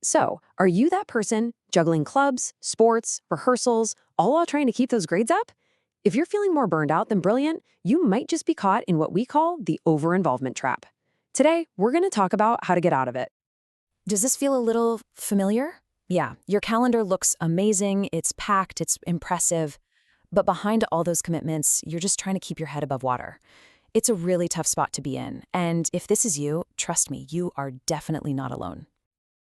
So, are you that person juggling clubs, sports, rehearsals, all while trying to keep those grades up? If you're feeling more burned out than brilliant, you might just be caught in what we call the overinvolvement trap. Today, we're going to talk about how to get out of it. Does this feel a little familiar? Yeah, your calendar looks amazing, it's packed, it's impressive, but behind all those commitments, you're just trying to keep your head above water. It's a really tough spot to be in, and if this is you, trust me, you are definitely not alone.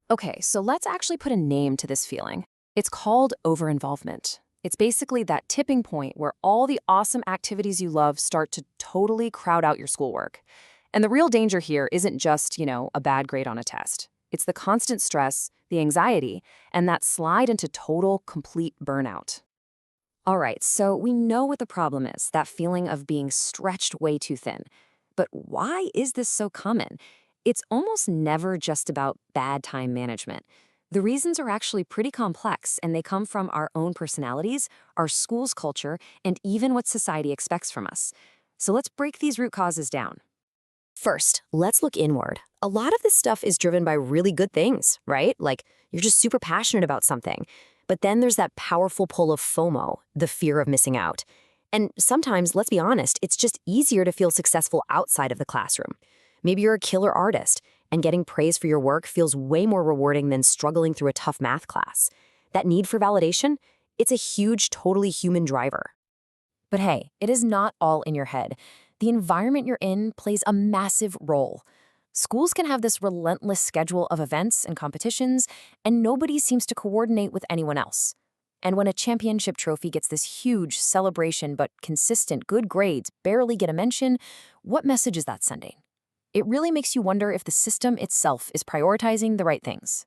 Okay, so let's actually put a name to this feeling. It's called overinvolvement. It's basically that tipping point where all the awesome activities you love start to totally crowd out your schoolwork. And the real danger here isn't just, a bad grade on a test. It's the constant stress, the anxiety, and that slide into total, complete burnout. All right, so we know what the problem is, that feeling of being stretched way too thin. But why is this so common? It's almost never just about bad time management. The reasons are actually pretty complex, and they come from our own personalities, our school's culture, and even what society expects from us. So let's break these root causes down. First, let's look inward. A lot of this stuff is driven by really good things, right? Like, you're just super passionate about something. But then there's that powerful pull of FOMO, the fear of missing out. And sometimes, let's be honest, it's just easier to feel successful outside of the classroom. Maybe you're a killer artist, and getting praise for your work feels way more rewarding than struggling through a tough math class. That need for validation, it's a huge, totally human driver. But hey, it is not all in your head. The environment you're in plays a massive role. Schools can have this relentless schedule of events and competitions, and nobody seems to coordinate with anyone else. And when a championship trophy gets this huge celebration but consistent good grades barely get a mention, what message is that sending? It really makes you wonder if the system itself is prioritizing the right things.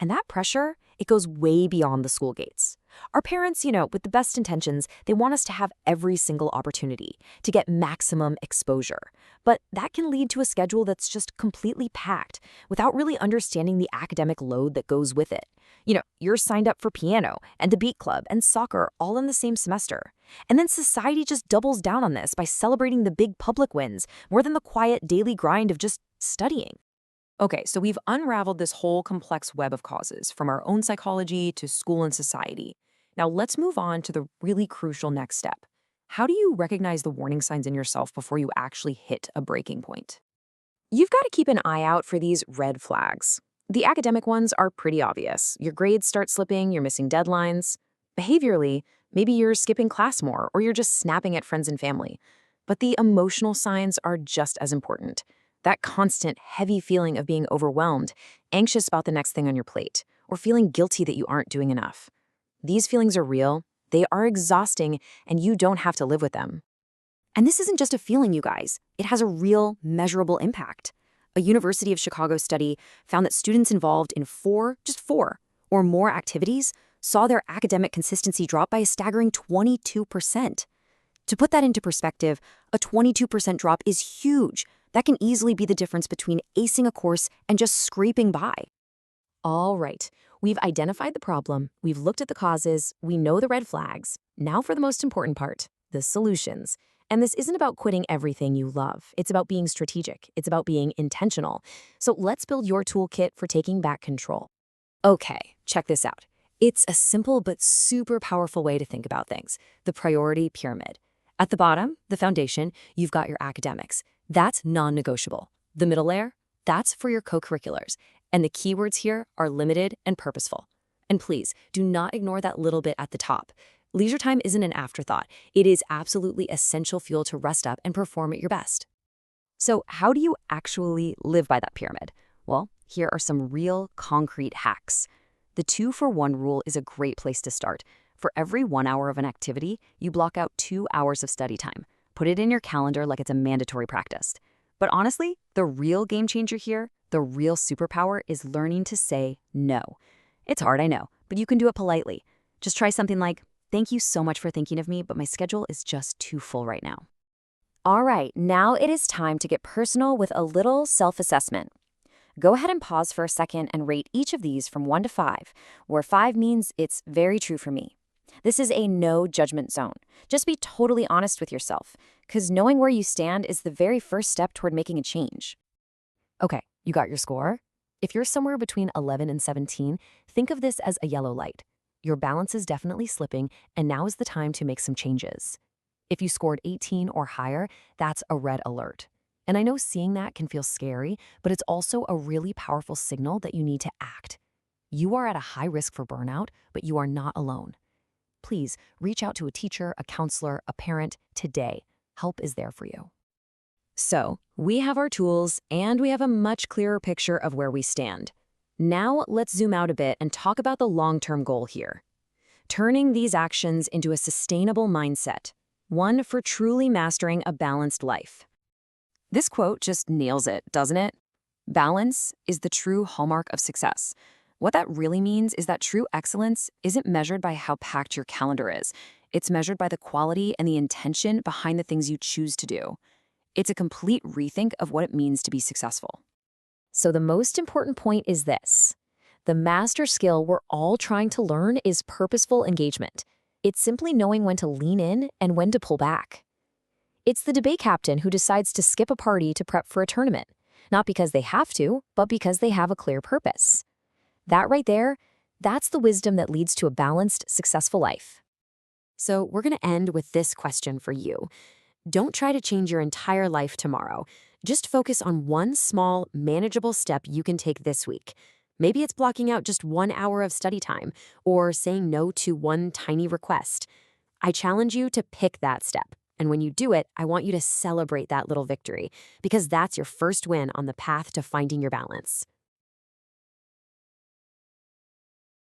And that pressure, it goes way beyond the school gates. Our parents, with the best intentions, they want us to have every single opportunity, to get maximum exposure. But that can lead to a schedule that's just completely packed without really understanding the academic load that goes with it. You're signed up for piano and the beat club and soccer all in the same semester. And then society just doubles down on this by celebrating the big public wins more than the quiet daily grind of just studying. Okay, so we've unraveled this whole complex web of causes, from our own psychology to school and society. Now let's move on to the really crucial next step. How do you recognize the warning signs in yourself before you actually hit a breaking point? You've got to keep an eye out for these red flags. The academic ones are pretty obvious. Your grades start slipping, you're missing deadlines. Behaviorally, maybe you're skipping class more, or you're just snapping at friends and family. But the emotional signs are just as important. That constant, heavy feeling of being overwhelmed, anxious about the next thing on your plate, or feeling guilty that you aren't doing enough. These feelings are real, they are exhausting, and you don't have to live with them. And this isn't just a feeling, you guys. It has a real, measurable impact. A University of Chicago study found that students involved in four or more activities saw their academic consistency drop by a staggering 22%. To put that into perspective, a 22% drop is huge. That can easily be the difference between acing a course and just scraping by. All right, we've identified the problem, we've looked at the causes, we know the red flags. Now for the most important part, the solutions. And this isn't about quitting everything you love. It's about being strategic. It's about being intentional. So let's build your toolkit for taking back control. Okay, check this out. It's a simple but super powerful way to think about things, the priority pyramid. At the bottom, the foundation, you've got your academics. That's non-negotiable. The middle layer, that's for your co-curriculars. And the keywords here are limited and purposeful. And please, do not ignore that little bit at the top. Leisure time isn't an afterthought. It is absolutely essential fuel to rest up and perform at your best. So how do you actually live by that pyramid? Well, here are some real concrete hacks. The 2-for-1 rule is a great place to start. For every 1 hour of an activity, you block out 2 hours of study time. Put it in your calendar like it's a mandatory practice. But honestly, the real game changer here, the real superpower, is learning to say no. It's hard, I know, but you can do it politely. Just try something like, "Thank you so much for thinking of me, but my schedule is just too full right now." All right, now it is time to get personal with a little self-assessment. Go ahead and pause for a second and rate each of these from 1 to 5, where 5 means it's very true for me. This is a no judgment zone. Just be totally honest with yourself, because knowing where you stand is the very first step toward making a change. Okay, you got your score? If you're somewhere between 11 and 17, think of this as a yellow light. Your balance is definitely slipping, and now is the time to make some changes. If you scored 18 or higher, that's a red alert. And I know seeing that can feel scary, but it's also a really powerful signal that you need to act. You are at a high risk for burnout, but you are not alone. Please reach out to a teacher, a counselor, a parent today. Help is there for you. So, we have our tools, and we have a much clearer picture of where we stand. Now, let's zoom out a bit and talk about the long-term goal here. Turning these actions into a sustainable mindset, one for truly mastering a balanced life. This quote just nails it, doesn't it? Balance is the true hallmark of success. What that really means is that true excellence isn't measured by how packed your calendar is. It's measured by the quality and the intention behind the things you choose to do. It's a complete rethink of what it means to be successful. So the most important point is this. The master skill we're all trying to learn is purposeful engagement. It's simply knowing when to lean in and when to pull back. It's the debate captain who decides to skip a party to prep for a tournament, not because they have to, but because they have a clear purpose. That right there, that's the wisdom that leads to a balanced, successful life. So we're going to end with this question for you. Don't try to change your entire life tomorrow. Just focus on one small, manageable step you can take this week. Maybe it's blocking out just 1 hour of study time or saying no to one tiny request. I challenge you to pick that step. And when you do it, I want you to celebrate that little victory because that's your first win on the path to finding your balance.